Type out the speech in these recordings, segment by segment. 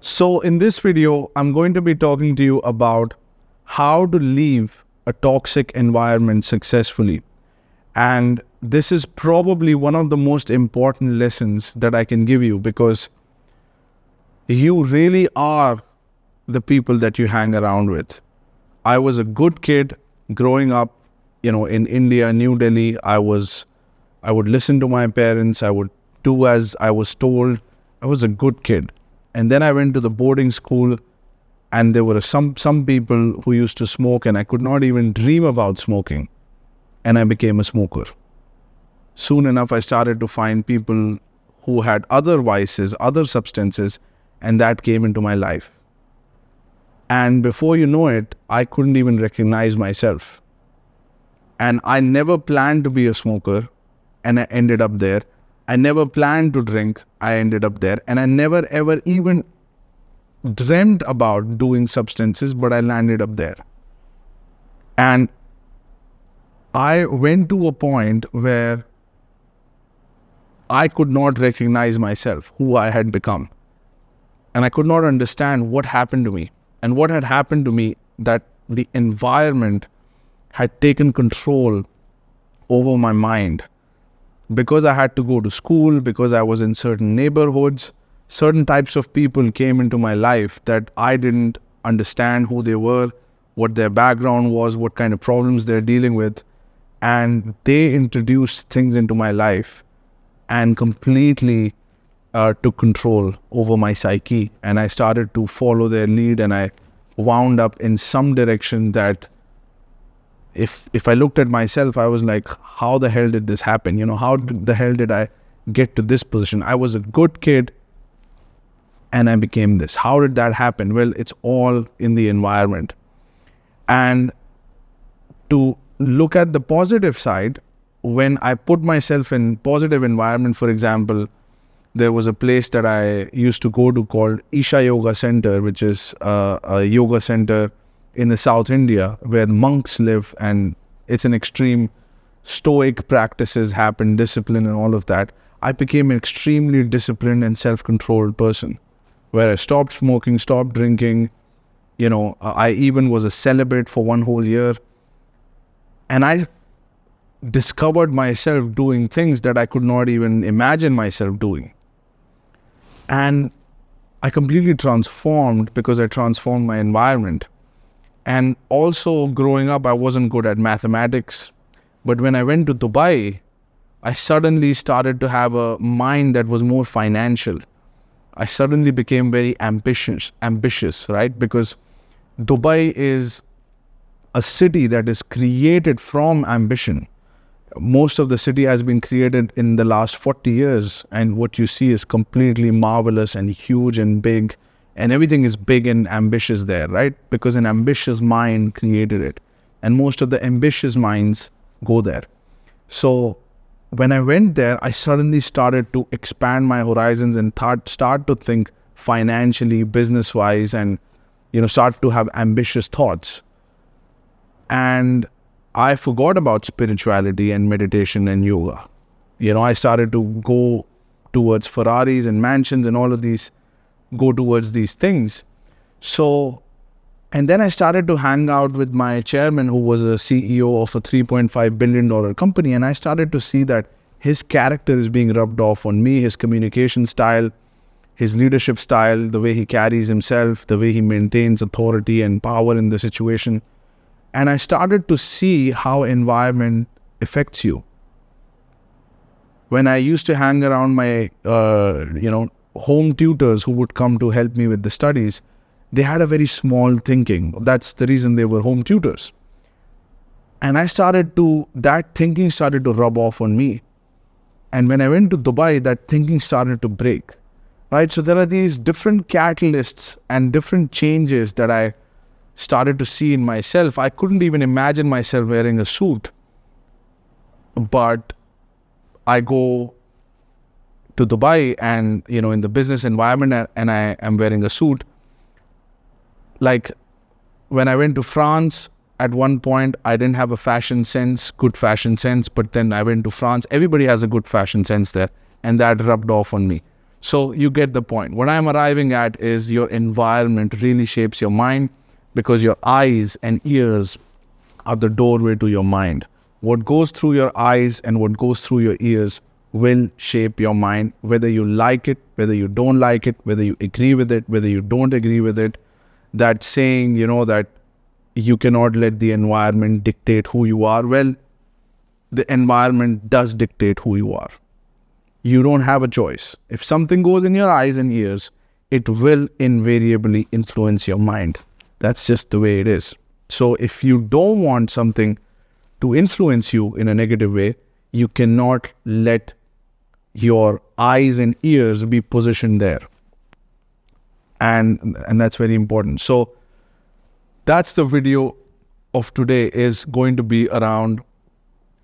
So in this video, I'm going to be talking to you about how to leave a toxic environment successfully. And this is probably one of the most important lessons that I can give you, because you really are the people that you hang around with. I was a good kid growing up, in India, New Delhi. I would listen to my parents. I would do as I was told. I was a good kid. And then I went to the boarding school, and there were some people who used to smoke, and I could not even dream about smoking. And I became a smoker. Soon enough, I started to find people who had other vices, other substances, and that came into my life. And before you know it, I couldn't even recognize myself. And I never planned to be a smoker, and I ended up there. I never planned to drink, I ended up there. And I never ever even dreamt about doing substances, but I landed up there. And I went to a point where I could not recognize myself, who I had become. And I could not understand what happened to me. And what had happened to me, that the environment had taken control over my mind. Because I had to go to school, because I was in certain neighborhoods, certain types of people came into my life that I didn't understand who they were, what their background was, what kind of problems they're dealing with. And they introduced things into my life and completely took control over my psyche. And I started to follow their lead, and I wound up in some direction that if I looked at myself, I was like, how the hell did this happen? How the hell did I get to this position? I was a good kid and I became this. How did that happen? Well, it's all in the environment. And to look at the positive side, when I put myself in positive environment, for example, there was a place that I used to go to called Isha Yoga Center, which is a yoga center in the South India where monks live, and it's an extreme stoic practices happen, discipline and all of that. I became an extremely disciplined and self-controlled person, where I stopped smoking, stopped drinking. I even was a celibate for one whole year. And I discovered myself doing things that I could not even imagine myself doing. And I completely transformed because I transformed my environment. And also growing up, I wasn't good at mathematics. But when I went to Dubai, I suddenly started to have a mind that was more financial. I suddenly became very ambitious, right? Because Dubai is a city that is created from ambition. Most of the city has been created in the last 40 years. And what you see is completely marvelous and huge and big. And everything is big and ambitious there, right? Because an ambitious mind created it. And most of the ambitious minds go there. So when I went there, I suddenly started to expand my horizons and start to think financially, business-wise, and start to have ambitious thoughts. And I forgot about spirituality and meditation and yoga. I started to go towards Ferraris and mansions and all of these, go towards these things. And then I started to hang out with my chairman, who was a CEO of a $3.5 billion company. And I started to see that his character is being rubbed off on me, his communication style, his leadership style, the way he carries himself, the way he maintains authority and power in the situation. And I started to see how environment affects you. When I used to hang around my, home tutors who would come to help me with the studies, they had a very small thinking. That's the reason they were home tutors. And that thinking started to rub off on me. And when I went to Dubai, that thinking started to break, right? So there are these different catalysts and different changes that I started to see in myself. I couldn't even imagine myself wearing a suit. But I go to Dubai and, in the business environment, and I am wearing a suit. Like when I went to France, at one point, I didn't have a good fashion sense, but then I went to France. Everybody has a good fashion sense there, and that rubbed off on me. So you get the point. What I'm arriving at is your environment really shapes your mind, because your eyes and ears are the doorway to your mind. What goes through your eyes and what goes through your ears will shape your mind, whether you like it, whether you don't like it, whether you agree with it, whether you don't agree with it. That saying, that you cannot let the environment dictate who you are. Well, the environment does dictate who you are. You don't have a choice. If something goes in your eyes and ears, it will invariably influence your mind. That's just the way it is. So if you don't want something to influence you in a negative way, you cannot let your eyes and ears be positioned there. And that's very important. So that's the video of today, is going to be around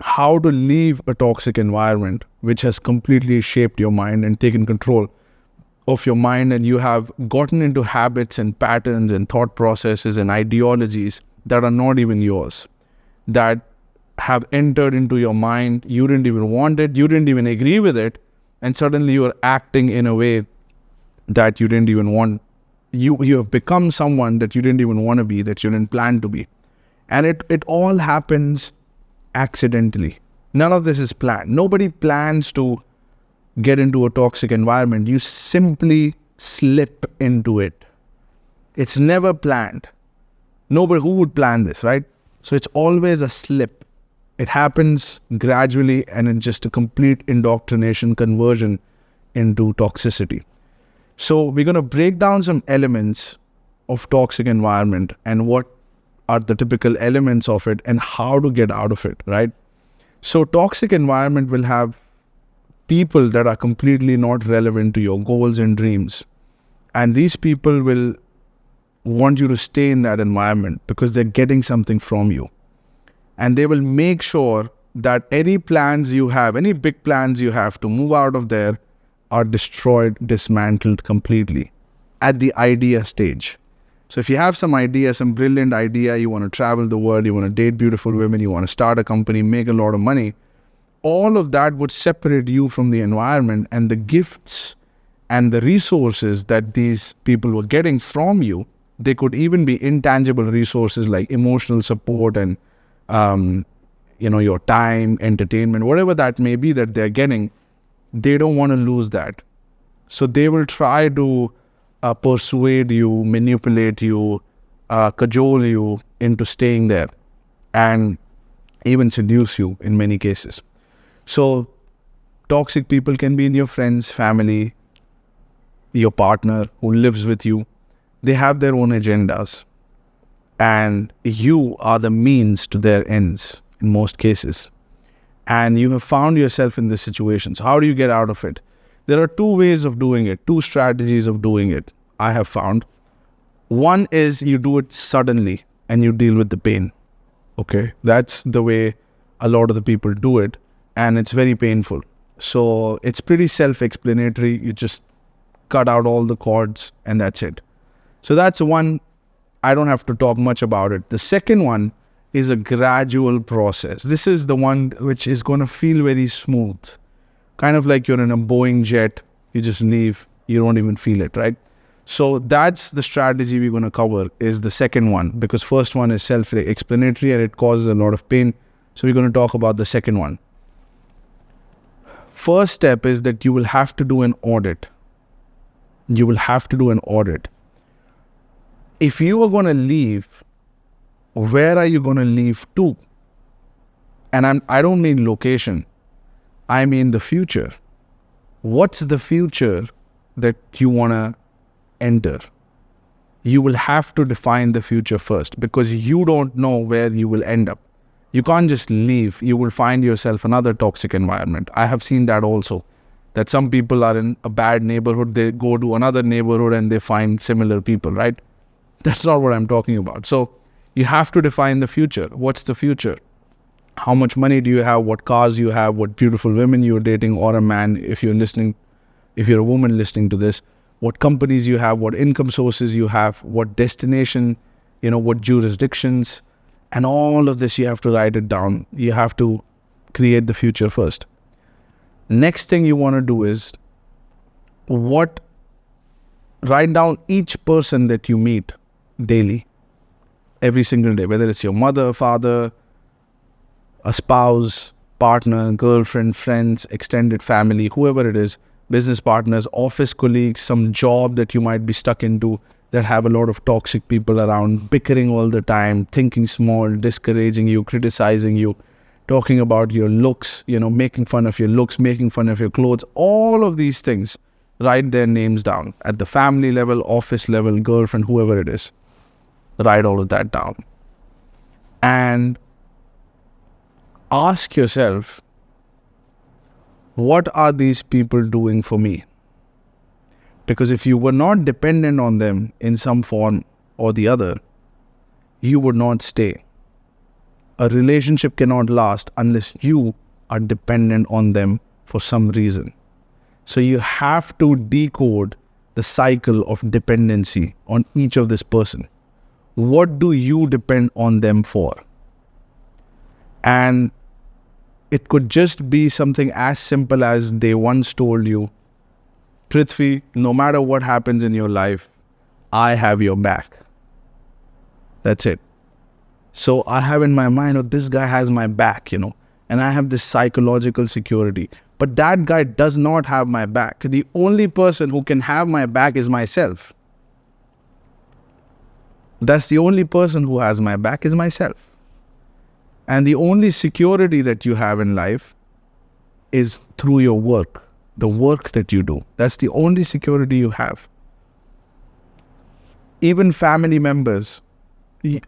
how to leave a toxic environment which has completely shaped your mind and taken control of your mind, and you have gotten into habits and patterns and thought processes and ideologies that are not even yours, that have entered into your mind. You didn't even want it, you didn't even agree with it, and suddenly you are acting in a way that you didn't even want. You have become someone that you didn't even want to be, that you didn't plan to be. And it all happens accidentally. None of this is planned. Nobody plans to get into a toxic environment. You simply slip into it. It's never planned. Nobody who would plan this, right? So it's always a slip. It happens gradually, and it's just a complete indoctrination, conversion into toxicity. So we're going to break down some elements of toxic environment and what are the typical elements of it and how to get out of it, right? So toxic environment will have people that are completely not relevant to your goals and dreams. And these people will want you to stay in that environment because they're getting something from you. And they will make sure that any plans you have, any big plans you have to move out of there, are destroyed, dismantled completely at the idea stage. So if you have some idea, some brilliant idea, you want to travel the world, you want to date beautiful women, you want to start a company, make a lot of money, all of that would separate you from the environment, and the gifts and the resources that these people were getting from you, they could even be intangible resources like emotional support and your time, entertainment, whatever that may be that they're getting. They don't want to lose that. So they will try to persuade you, manipulate you, cajole you into staying there, and even seduce you in many cases. So toxic people can be in your friends, family, your partner who lives with you. They have their own agendas, and you are the means to their ends in most cases. And you have found yourself in this situation. So how do you get out of it? There are two ways of doing it, two strategies of doing it, I have found. One is you do it suddenly and you deal with the pain. Okay, that's the way a lot of the people do it, and it's very painful. So it's pretty self-explanatory. You just cut out all the cords and that's it. So that's one. I don't have to talk much about it. The second one is a gradual process. This is the one which is going to feel very smooth. Kind of like you're in a Boeing jet. You just leave. You don't even feel it, right? So that's the strategy we're going to cover, is the second one, because first one is self-explanatory and it causes a lot of pain. So we're going to talk about the second one. First step is that you will have to do an audit. You will have to do an audit. If you are going to leave, where are you going to leave to? And I don't mean location. I mean the future. What's the future that you want to enter? You will have to define the future first, because you don't know where you will end up. You can't just leave. You will find yourself another toxic environment. I have seen that also, that some people are in a bad neighborhood. They go to another neighborhood and they find similar people, right? That's not what I'm talking about. So you have to define the future. What's the future? How much money do you have? What cars you have? What beautiful women you're dating, or a man, if you're a woman listening to this, what companies you have, what income sources you have, what destination, what jurisdictions, and all of this you have to write it down. You have to create the future first. Next thing you want to do is what, write down each person that you meet daily, every single day, whether it's your mother, father, a spouse, partner, girlfriend, friends, extended family, whoever it is, business partners, office colleagues, some job that you might be stuck into that have a lot of toxic people around, bickering all the time, thinking small, discouraging you, criticizing you, talking about your looks, making fun of your looks, making fun of your clothes, all of these things. Write their names down at the family level, office level, girlfriend, whoever it is. Write all of that down. And ask yourself, what are these people doing for me? Because if you were not dependent on them in some form or the other, you would not stay. A relationship cannot last unless you are dependent on them for some reason. So you have to decode the cycle of dependency on each of this person. What do you depend on them for? And it could just be something as simple as they once told you, Prithvi, no matter what happens in your life, I have your back. That's it. So I have in my mind, this guy has my back, and I have this psychological security. But that guy does not have my back. The only person who can have my back is myself. That's the only person who has my back is myself. And the only security that you have in life is through your work, the work that you do. That's the only security you have. Even family members,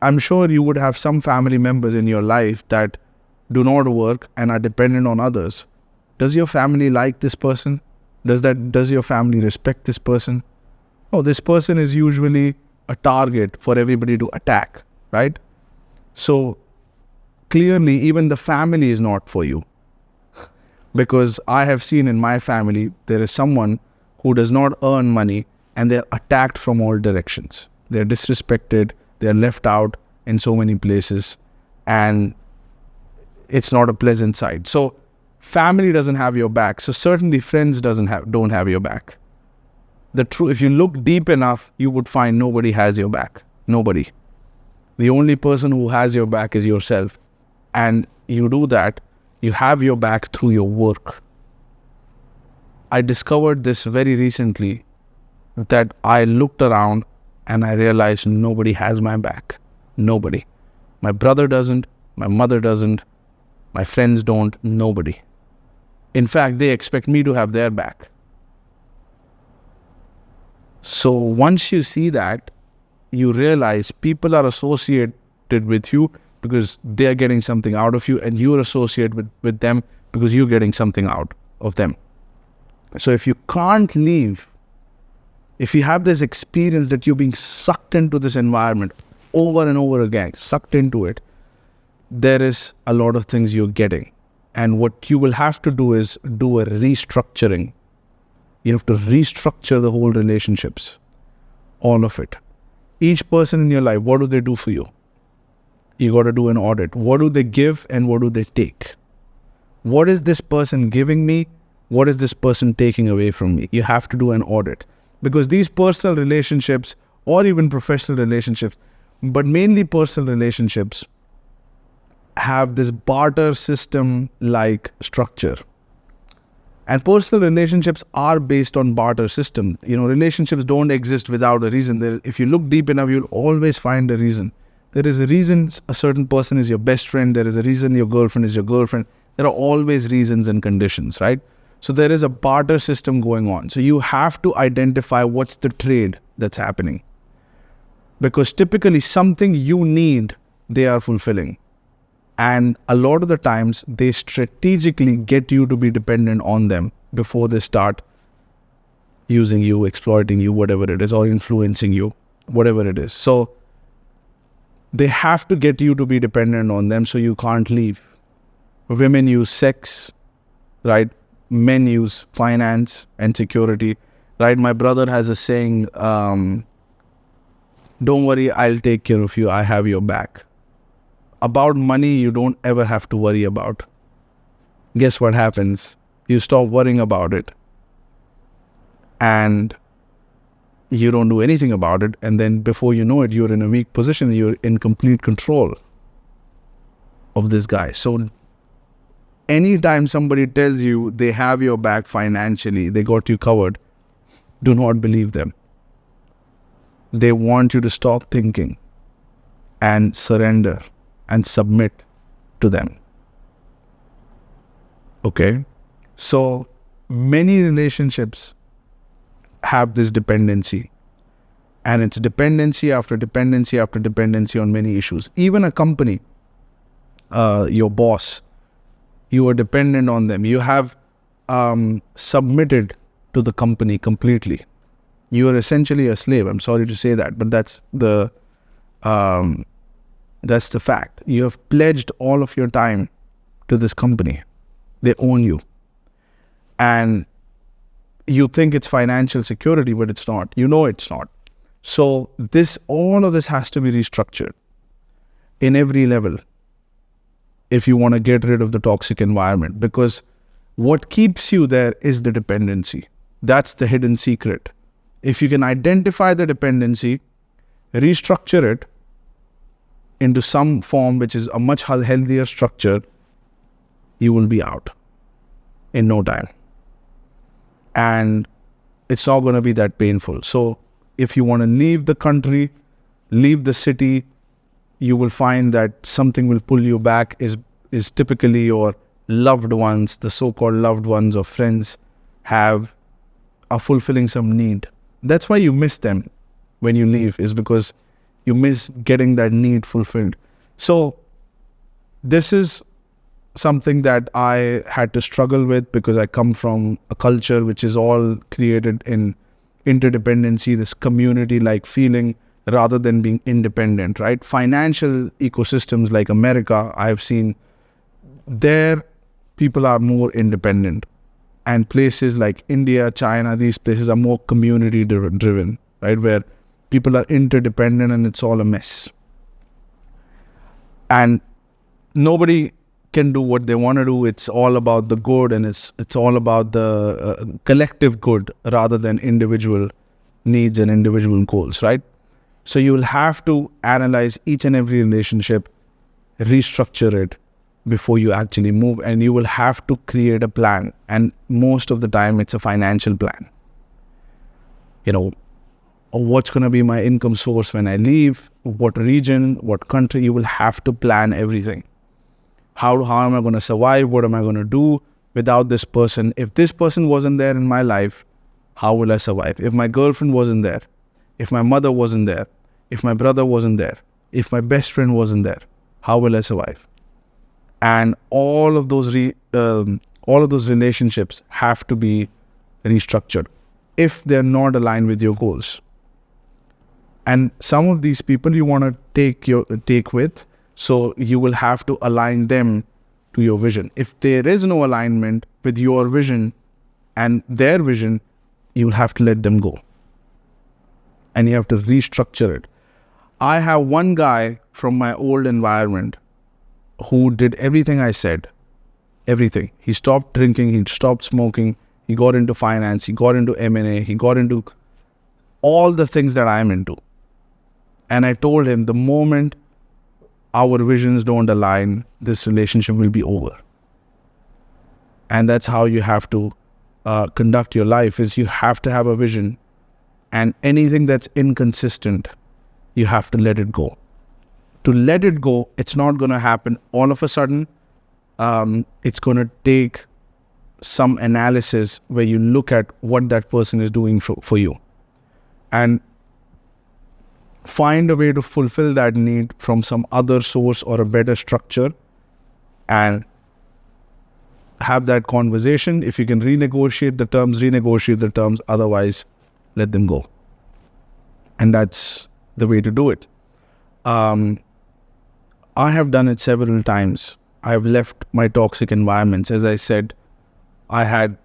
I'm sure you would have some family members in your life that do not work and are dependent on others. Does your family like this person? Does your family respect this person? No, this person is usually a target for everybody to attack, right? So clearly, even the family is not for you. Because I have seen in my family, there is someone who does not earn money and they're attacked from all directions. They're disrespected, they're left out in so many places, and it's not a pleasant sight. So family doesn't have your back. So certainly friends don't have your back. If you look deep enough, you would find nobody has your back. Nobody. The only person who has your back is yourself. And you do that, you have your back through your work. I discovered this very recently, that I looked around and I realized nobody has my back. Nobody. My brother doesn't, my mother doesn't, my friends don't, nobody. In fact, they expect me to have their back. So once you see that, you realize people are associated with you because they're getting something out of you, and you're associated with them because you're getting something out of them. So if you can't leave, if you have this experience that you're being sucked into this environment over and over again, sucked into it, there is a lot of things you're getting. And what you will have to do is do a restructuring. You have to restructure the whole relationships, all of it. Each person in your life, what do they do for you? You got to do an audit. What do they give and what do they take? What is this person giving me? What is this person taking away from me? You have to do an audit. Because these personal relationships, or even professional relationships, but mainly personal relationships, have this barter system like structure. And personal relationships are based on barter system. Relationships don't exist without a reason. If you look deep enough, you'll always find a reason. There is a reason a certain person is your best friend. There is a reason your girlfriend is your girlfriend. There are always reasons and conditions, right? So there is a barter system going on. So you have to identify what's the trade that's happening. Because typically something you need, they are fulfilling. And a lot of the times, they strategically get you to be dependent on them before they start using you, exploiting you, whatever it is, or influencing you, whatever it is. So they have to get you to be dependent on them so you can't leave. Women use sex, right? Men use finance and security, right? My brother has a saying, don't worry, I'll take care of you. I have your back. About money, you don't ever have to worry about. Guess what happens? You stop worrying about it. and you don't do anything about it. And then before you know it, you're in a weak position. You're in complete control of this guy. So anytime somebody tells you they have your back financially, they got you covered, do not believe them. They want you to stop thinking and surrender and submit to them. Okay? So many relationships have this dependency, and it's dependency after dependency after dependency on many issues. Even a company, your boss, you are dependent on them. You have submitted to the company completely. You are essentially a slave. I'm sorry to say that, but that's the fact. You have pledged all of your time to this company. They own you. And you think it's financial security, but it's not. You know it's not. So all of this has to be restructured in every level if you want to get rid of the toxic environment, because what keeps you there is the dependency. That's the hidden secret. If you can identify the dependency, restructure it into some form which is a much healthier structure, you will be out in no time. And it's not going to be that painful. So if you want to leave the country, leave the city, you will find that something will pull you back is typically your loved ones, the so-called loved ones or friends are fulfilling some need. That's why you miss them when you leave, is because you miss getting that need fulfilled. So this is something that I had to struggle with, because I come from a culture which is all created in interdependency, this community-like feeling, rather than being independent, right? Financial ecosystems like America, I've seen there people are more independent. And places like India, China, these places are more community driven, right? Where people are interdependent and it's all a mess. And nobody can do what they want to do. It's all about the good, and it's all about the collective good rather than individual needs and individual goals, right? So you will have to analyze each and every relationship, restructure it before you actually move, and you will have to create a plan. And most of the time it's a financial plan. You know, what's going to be my income source when I leave, what region, what country. You will have to plan everything. How am I going to survive? What am I going to do without this person? If this person wasn't there in my life, how will I survive? If my girlfriend wasn't there, if my mother wasn't there, if my brother wasn't there, if my best friend wasn't there, how will I survive? And all of those relationships have to be restructured if they're not aligned with your goals. And some of these people you want to take with, so you will have to align them to your vision. If there is no alignment with your vision and their vision, you will have to let them go. And you have to restructure it. I have one guy from my old environment who did everything I said. Everything. He stopped drinking, he stopped smoking, he got into finance, he got into M&A, he got into all the things that I'm into. And I told him, the moment our visions don't align, this relationship will be over. And that's how you have to conduct your life, is you have to have a vision, and anything that's inconsistent, you have to let it go. To let it go, it's not going to happen all of a sudden. It's going to take some analysis where you look at what that person is doing for you and find a way to fulfill that need from some other source or a better structure, and have that conversation. If you can renegotiate the terms, otherwise let them go. And that's the way to do it. I have done it several times. I have left my toxic environments. As I said, I had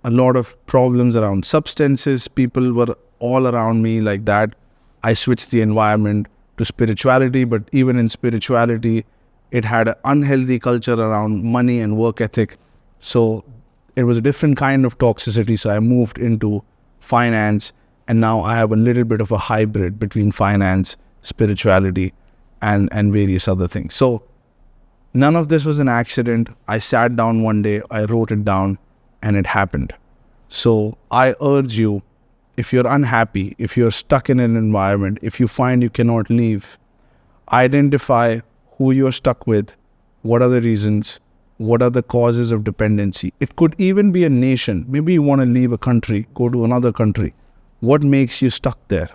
a lot of problems around substances. People were all around me like that. I switched the environment to spirituality, but even in spirituality, it had an unhealthy culture around money and work ethic. So it was a different kind of toxicity. So I moved into finance, and now I have a little bit of a hybrid between finance, spirituality, and various other things. So none of this was an accident. I sat down one day, I wrote it down, and it happened. So I urge you, if you're unhappy, if you're stuck in an environment, if you find you cannot leave, identify who you're stuck with, what are the reasons, what are the causes of dependency. It could even be a nation. Maybe you want to leave a country, go to another country. What makes you stuck there?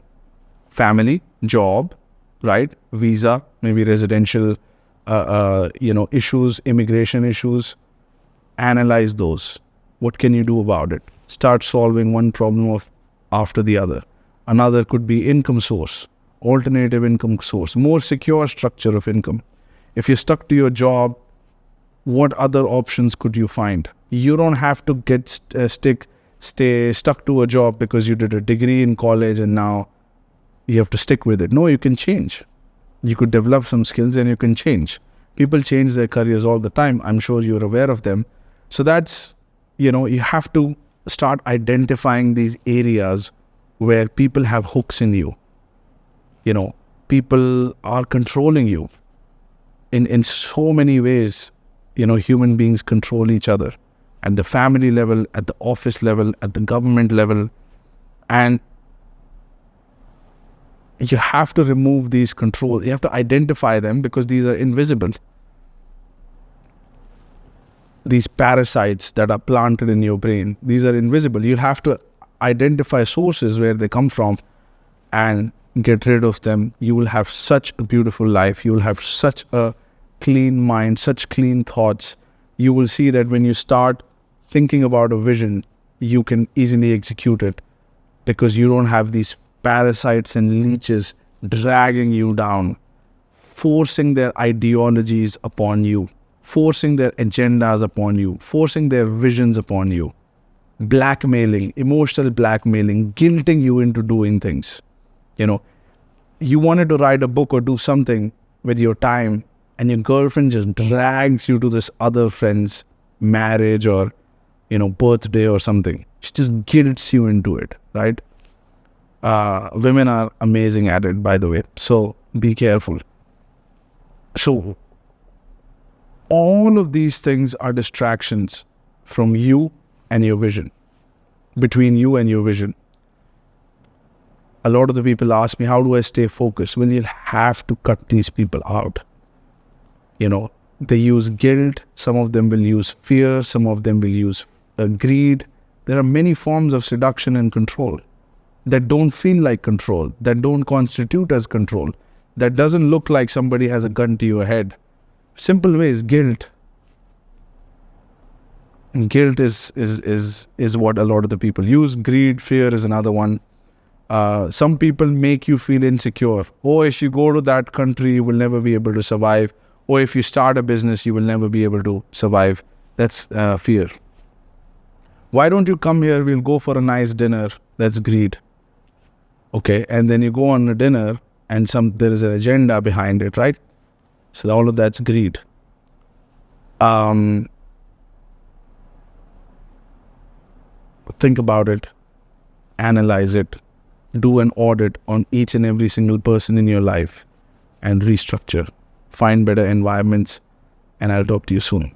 Family, job, right? Visa, maybe residential, issues, immigration issues. Analyze those. What can you do about it? Start solving one problem after the other. Another could be income source, alternative income source, more secure structure of income. If you're stuck to your job, what other options could you find? You don't have to stay stuck to a job because you did a degree in college and now you have to stick with it. No, you can change. You could develop some skills and you can change. People change their careers all the time. I'm sure you're aware of them. So that's, you have to start identifying these areas where people have hooks in you. People are controlling you in so many ways. Human beings control each other at the family level, at the office level, at the government level. And you have to remove these controls. You have to identify them because these are invisible. These parasites that are planted in your brain, these are invisible. You have to identify sources where they come from and get rid of them. You will have such a beautiful life. You will have such a clean mind, such clean thoughts. You will see that when you start thinking about a vision, you can easily execute it because you don't have these parasites and leeches dragging you down, forcing their ideologies upon you, forcing their agendas upon you, forcing their visions upon you, blackmailing, emotional blackmailing, guilting you into doing things. You wanted to write a book or do something with your time, and your girlfriend just drags you to this other friend's marriage or, birthday or something. She just guilts you into it, right? Women are amazing at it, by the way. So be careful. So all of these things are distractions from you and your vision, between you and your vision. A lot of the people ask me, how do I stay focused? Well, you'll have to cut these people out. They use guilt. Some of them will use fear. Some of them will use greed. There are many forms of seduction and control that don't feel like control, that don't constitute as control, that doesn't look like somebody has a gun to your head. Simple way is guilt. And guilt is what a lot of the people use. Greed, fear is another one. Some people make you feel insecure. Oh, if you go to that country, you will never be able to survive. Or if you start a business, you will never be able to survive. That's fear. Why don't you come here? We'll go for a nice dinner. That's greed. Okay, and then you go on a dinner and there is an agenda behind it, right? So all of that's greed. Think about it. Analyze it. Do an audit on each and every single person in your life and restructure. Find better environments, and I'll talk to you soon.